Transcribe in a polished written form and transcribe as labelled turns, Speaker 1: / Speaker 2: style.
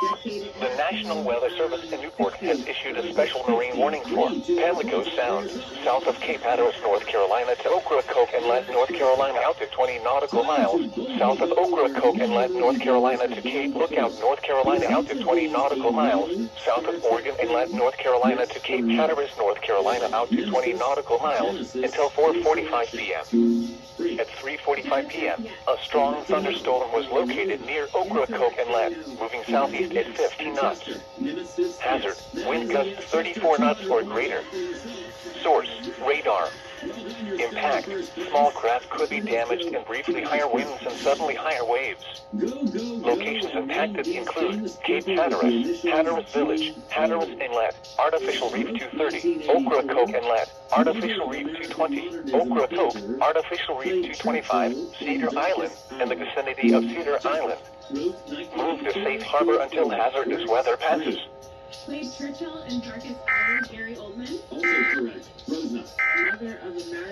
Speaker 1: The National Weather Service in Newport has issued a special marine warning for Pamlico Sound, south of Cape Hatteras, North Carolina to Ocracoke Inlet, North Carolina out to 20 nautical miles, south of Ocracoke Inlet, North Carolina to Cape Lookout, North Carolina out to 20 nautical miles, south of Oregon Inlet, North Carolina to Cape Hatteras, North Carolina out to 20 nautical miles, until 4:45 p.m. At 3:45 p.m., a strong thunderstorm was located near Ocracoke Inlet, moving southeast at 50 knots. Hazard, wind gusts 34 knots or greater. Source, radar. Impact, small craft could be damaged and briefly higher winds and suddenly higher waves. Locations impacted include Cape Hatteras, Hatteras Village, Hatteras Inlet, Artificial Reef 230, Ocracoke Inlet, Artificial Reef 220, Ocracoke, Artificial Reef 225, Cedar Island, and the vicinity of Cedar Island. Move to safe harbor until hazardous weather passes.
Speaker 2: Played Churchill in Darkest Hour, Gary Oldman.
Speaker 3: Also correct. Rosa.
Speaker 2: Mother of America.